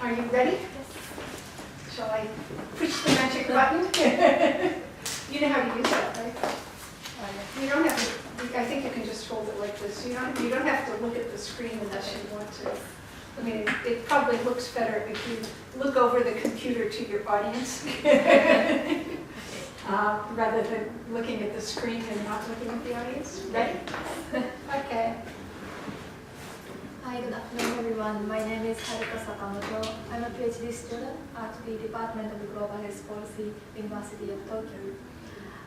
Are you ready? Yes. Shall I push the magic button? You know how to use that, right? You don't have to, I think you can just hold it like this. You don't have to look at the screen unless you want to. I mean, it probably looks better if you look over the computer to your audience rather than looking at the screen and not looking at the audience. Ready? Okay. Hi, good afternoon, everyone. My name is Haruka Sakamoto. I'm a PhD student at the Department of Global Health Policy, University of Tokyo.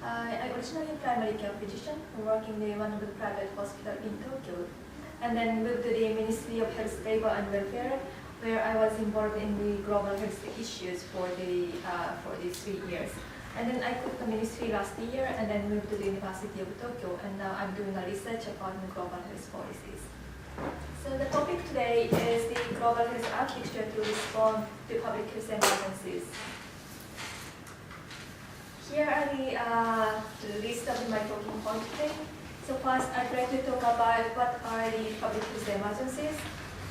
I originally a primary care physician working in one of the private hospitals in Tokyo, and then moved to the Ministry of Health, Labor and Welfare, where I was involved in the global health issues for these 3 years. And then I quit the ministry last year and then moved to the University of Tokyo, and now I'm doing a research about global health policies. So the topic today is the global health architecture to respond to public health emergencies. Here are the list of my talking points today. So first, I'd like to talk about what are the public health emergencies,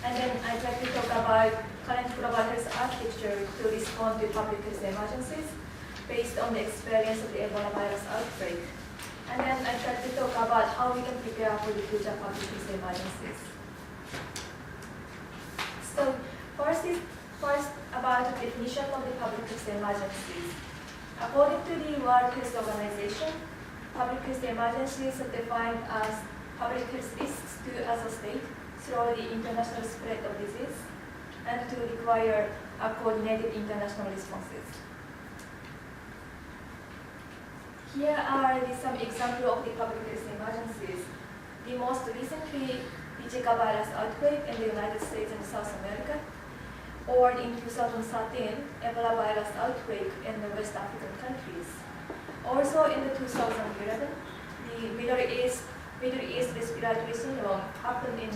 and then I'd like to talk about current global health architecture to respond to public health emergencies based on the experience of the Ebola virus outbreak. And then I'd like to talk about how we can prepare for the future public health emergencies. So first about the definition of the public health emergencies. According to the World Health Organization, public health emergencies are defined as public health risks to as a state through the international spread of disease and to require coordinated international responses. Here are some examples of the public health emergencies. The most recently, the Zika virus outbreak in the United States and South America, or in 2013, Ebola virus outbreak in the West African countries. Also in the 2011, the Middle East respiratory syndrome happened in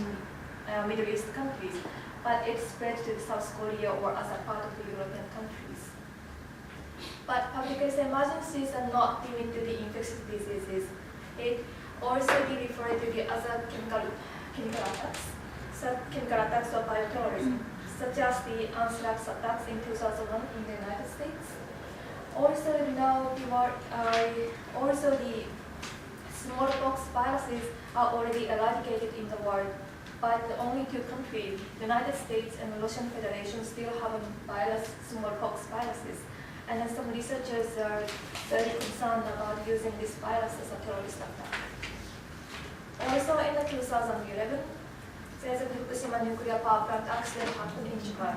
Middle East countries, but it spread to South Korea or other part of the European countries. But public health emergencies are not limited to the infectious diseases. It also be referred to the other chemical attacks or bioterrorism, such as the anthrax attacks in 2001 in the United States. Also now the smallpox viruses are already eradicated in the world, but only 2 countries, the United States and the Russian Federation, still have smallpox viruses. And then some researchers are very concerned about using this virus as a terrorist attack. Also in the 2011, there's a Fukushima nuclear power plant accident happened in Japan.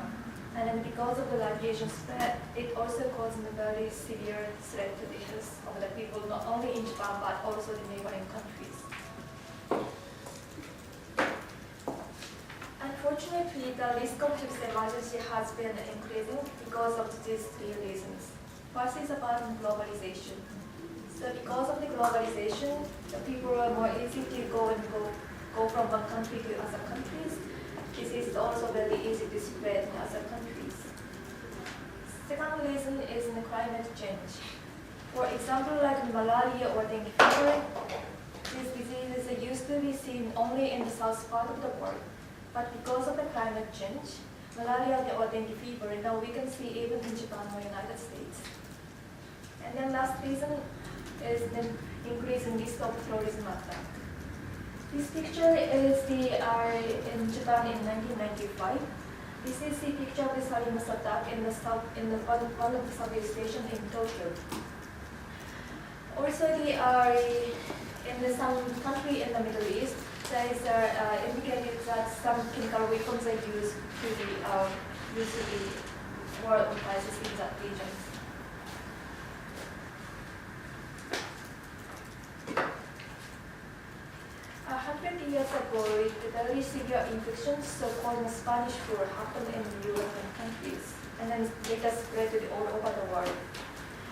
And then because of the radiation spread, it also caused a very severe threat to the health of the people, not only in Japan, but also the neighboring countries. Unfortunately, the risk of health emergency has been increasing because of these 3 reasons. First is about globalization. So because of the globalization, the people are more easy to go from one country to other countries. This is also very easy to spread in other countries. Second reason is the climate change. For example, like malaria or dengue fever, these diseases used to be seen only in the south part of the world. But because of the climate change, malaria or dengue fever, now we can see even in Japan or United States. And then last reason is the increase in risk of terrorism attack. This picture is in Japan in 1995. This is the picture of the Salinas attack in one of the subway stations in Tokyo. Also, in some country in the Middle East, there is indicated that some chemical weapons are used to the war on crisis in that region. A 100 years ago, the very severe infections, so-called Spanish flu, happened in the European countries, and then later spread all over the world.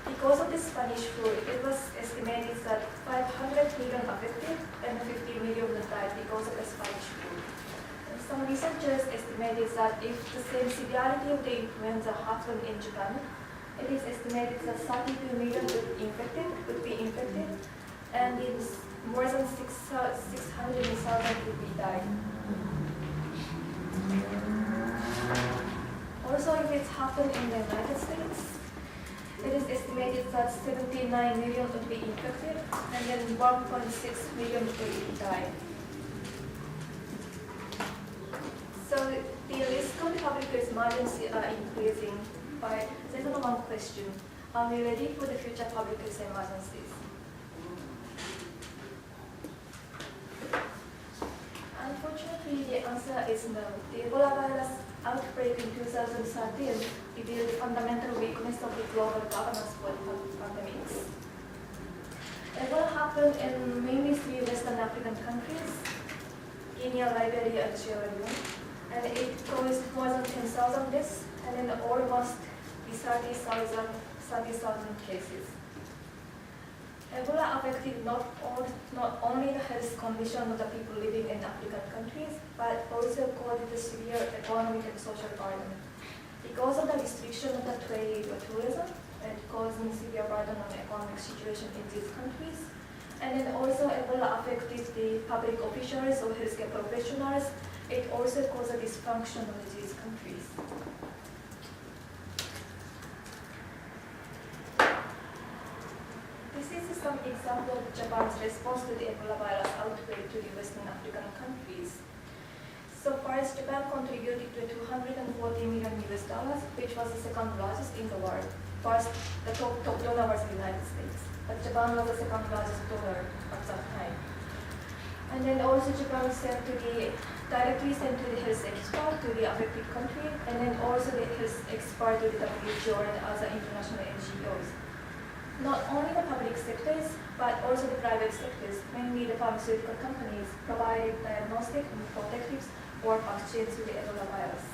Because of the Spanish flu, it was estimated that 500 million affected and 50 million died because of the Spanish flu. And some researchers estimated that if the same severity of the influenza happened in Japan, it is estimated that 32 million would be infected, and more than 600,000 would be died. Also it's happened in the United States. It is estimated that 79 million would be infected, and then 1.6 million will die. So the risk of the public health emergency are increasing, but there's only one question. Are we ready for the future public health emergencies? Unfortunately, the answer is no. The Ebola virus outbreak in 2013 revealed the fundamental weakness of the global governance for the pandemics. Ebola happened in mainly 3 Western African countries, Guinea, Liberia, and Sierra Leone, and it caused more than 10,000 deaths, and then almost 30,000 cases. Ebola affected not only the health condition of the people living in African countries, but also caused a severe economic and social burden. Because of the restriction of the trade or tourism, it caused a severe burden on the economic situation in these countries. And then also Ebola affected the public officials or healthcare professionals. It also caused a dysfunction of these countries. This is some example of Japan's response to the Ebola virus outbreak to the Western African countries. So first, Japan contributed to $240 million, which was the second largest in the world. First, the top donor was the United States, but Japan was the second largest donor at that time. And then also Japan directly sent to the health expert to the affected country, and then also the health expert to the WHO and other international NGOs. Not only the public sectors, but also the private sectors, mainly the pharmaceutical companies, provided diagnostic and protectives or vaccines to the Ebola virus.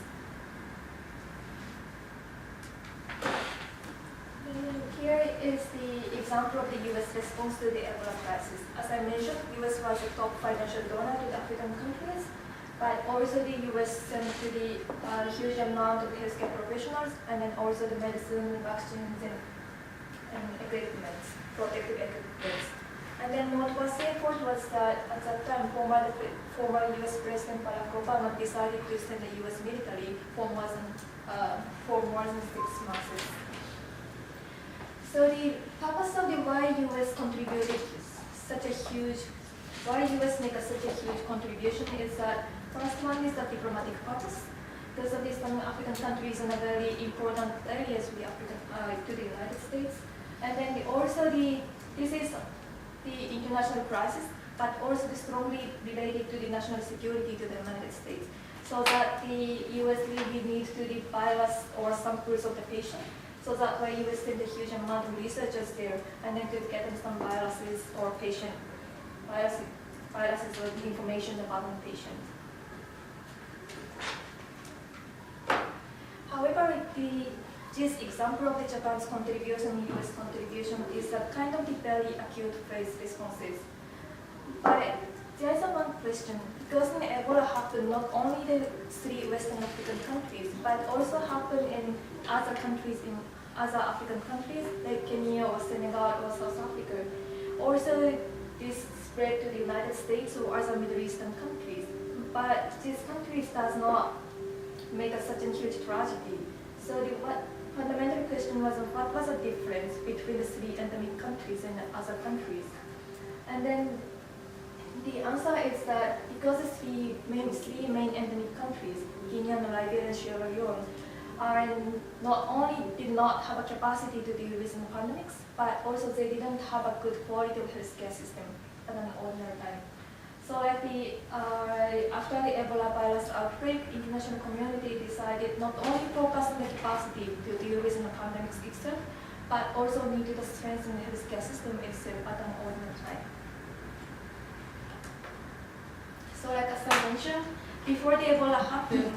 Here is the example of the U.S. response to the Ebola crisis. As I mentioned, U.S. was the top financial donor to the African countries, but also the U.S. sent to the huge amount of healthcare professionals, and then also the medicine, vaccines, and equipment, protective equipment. And then what was the effort was that at that time, former U.S. President Barack Obama decided to send the U.S. military for more than 6 months. So the purpose of the why U.S. contributed such a huge, why U.S. make such a huge contribution is that first one is the diplomatic purpose. Because of these African countries in a very important areas to the United States. And then this is the international crisis, but also strongly related to the national security to the United States. So that the U.S. really needs to the virus or samples of the patient. So that's why U.S. sent a huge amount of researchers there, and then to get them some viruses or viruses or information about the patient. However, this example of the Japan's contribution, U.S. contribution, is a kind of the very acute phase responses. But there is one question, because in Ebola happened not only in 3 Western African countries, but also happened in other countries, in other African countries, like Kenya or Senegal or South Africa. Also, this spread to the United States or other Middle Eastern countries. But these countries does not make such a huge tragedy. So the fundamental question was, what was the difference between the 3 endemic countries and other countries? And then the answer is that because the 3 main endemic countries, Guinea, Liberia, and Sierra Leone, not only did not have a capacity to deal with the pandemics, but also they didn't have a good quality of healthcare system at an ordinary time. So after the Ebola virus outbreak, international community decided not only focus on the capacity to deal with the pandemics itself, but also needed to strengthen the healthcare system itself at an ordinary time. So like as I mentioned, before the Ebola happened,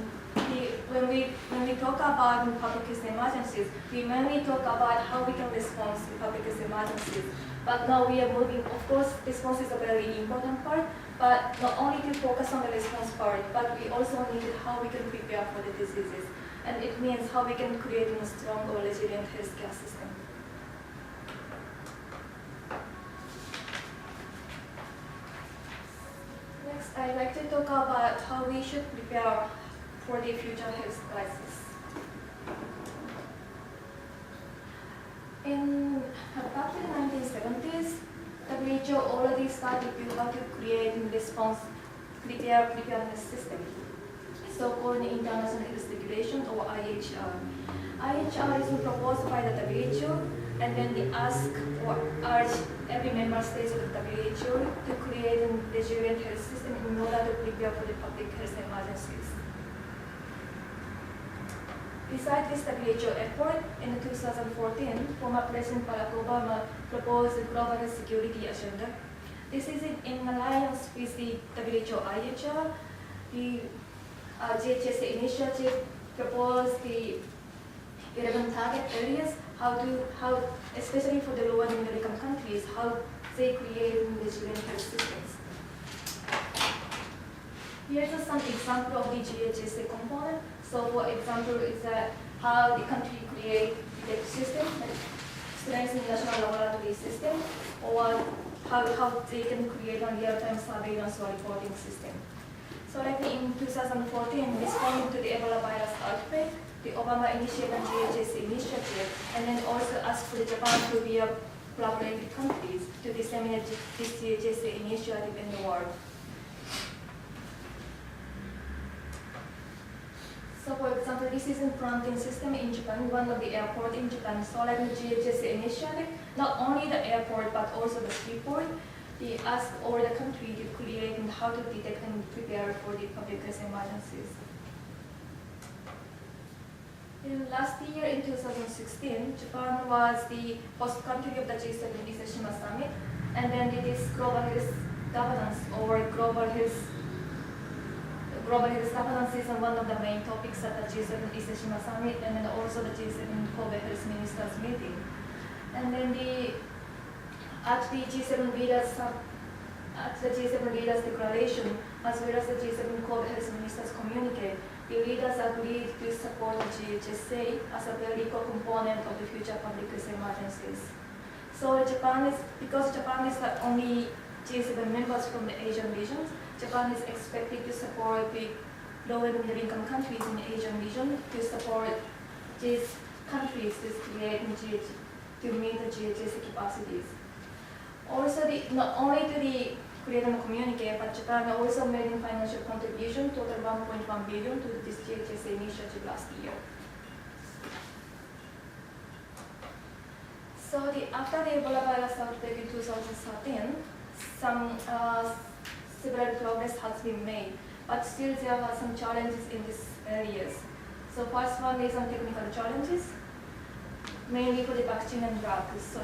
when we talk about public health emergencies, we mainly talk about how we can respond to public health emergencies. But now we are moving, of course, response is a very important part, but not only to focus on the response part, but we also need how we can prepare for the diseases. And it means how we can create a strong or resilient healthcare system. Next, I'd like to talk about how we should prepare for the future health crisis. Back in the 1970s, WHO already started to how to create and response preparedness system, so-called International Health Regulation or IHR. IHR is proposed by the WHO, and then they ask or urge every member state of the WHO to create a resilient health system in order to prepare for the public health emergencies. Besides this WHO effort, in 2014, former President Barack Obama proposed the Global Security Agenda. This is in alliance with the WHO IHR. The GHS initiative proposed the 11 target areas, especially for the lower and middle income countries, how they create resilient health systems. Here's some example of the GHSA component. So for example, is that how the country create the system, like strengthen national laboratory system, or how they can create a real-time surveillance or reporting system. So like in 2014, responding to the Ebola virus outbreak, the Obama initiated GHS initiative, and then also asked for Japan to be a collaborating countries to disseminate this GHS initiative in the world. So for example, this is a quarantine system in Japan, one of the airport in Japan. So like the GHS initiative, not only the airport but also the seaport, they ask all the country to create and how to detect and prepare for the public health emergencies. Last year in 2016, Japan was the host country of the G7 Hiroshima Summit, and then it is global health governance or global health governance is one of the main topics at the G7 Hiroshima Summit, and then also the G7 Kobe Health Ministers meeting. And then at the G7 leaders declaration, as well as the G7 Kobe Health Ministers communique, the leaders agreed to support the GHSA as a very core component of the future public health emergencies. So because Japan is the only G7 members from the Asian regions, Japan is expected to support the low and middle income countries in the Asian region to support these countries to meet the GHS capacities. Also, not only to the creating a communique, but Japan also made a financial contribution, total 1.1 billion to this GHS initiative last year. So after the Ebola virus outbreak in 2013, several progress has been made, but still there are some challenges in these areas. So first one is on technical challenges, mainly for the vaccine and drugs. So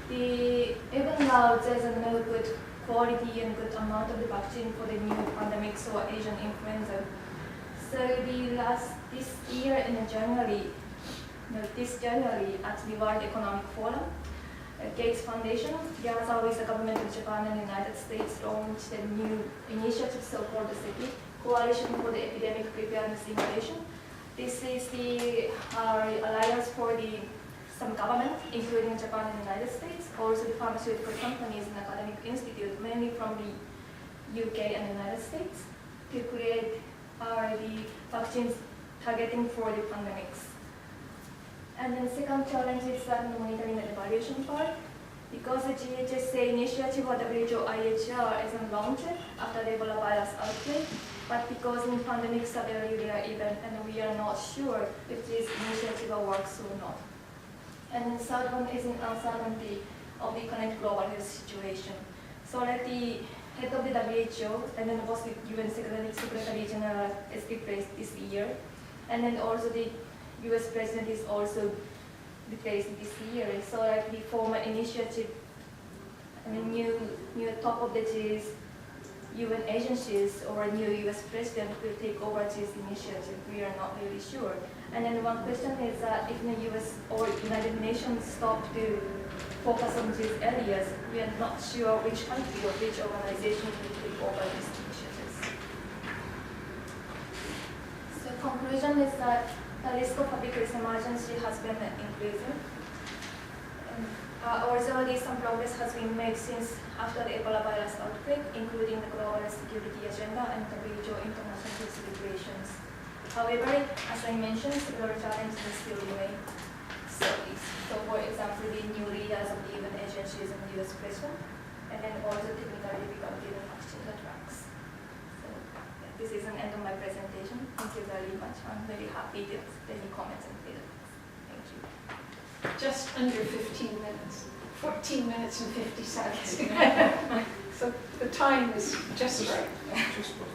even now there's no good quality and good amount of the vaccine for the new pandemics or Asian influenza. So this year in January at the World Economic Forum, Gates Foundation, together with the government of Japan and the United States, launched a new initiative so-called the CEPI, Coalition for the Epidemic Preparedness Innovation. This is the alliance for some government, including Japan and the United States, also the pharmaceutical companies and academic institutes, mainly from the UK and the United States, to create the vaccines targeting for the pandemics. And then second challenge is the monitoring and evaluation part. Because the GHSA initiative or WHO IHR isn't launched after the Ebola virus outbreak, but because in pandemics are very rare event and we are not sure if this initiative works or not. And then third one is an uncertainty of the current global health situation. So like the head of the WHO and then both the UN Secretary General is replaced this year, and then also the US President is also replaced this year. So like the former initiative and the new top of the G's UN agencies or a new US President will take over this initiative. We are not really sure. And then one question is that if the US or United Nations stop to focus on these areas, we are not sure which country or which organization will take over these initiatives. So conclusion is that the risk of public health emergency has been increasing. Although some progress has been made since after the Ebola virus outbreak, including the Global Security Agenda and WHO International Health Regulations. However, as I mentioned, several challenges still remain. So for example, the new leaders of the event agencies in the US president, and then also technical difficulty in functioning the tracks. So yeah, this is an end of my presentation. Thank you very much. I'm very happy to accept any comments and feedback. Thank you. Just under 15 minutes, 14 minutes and 50 seconds. So the time is just right. Just before.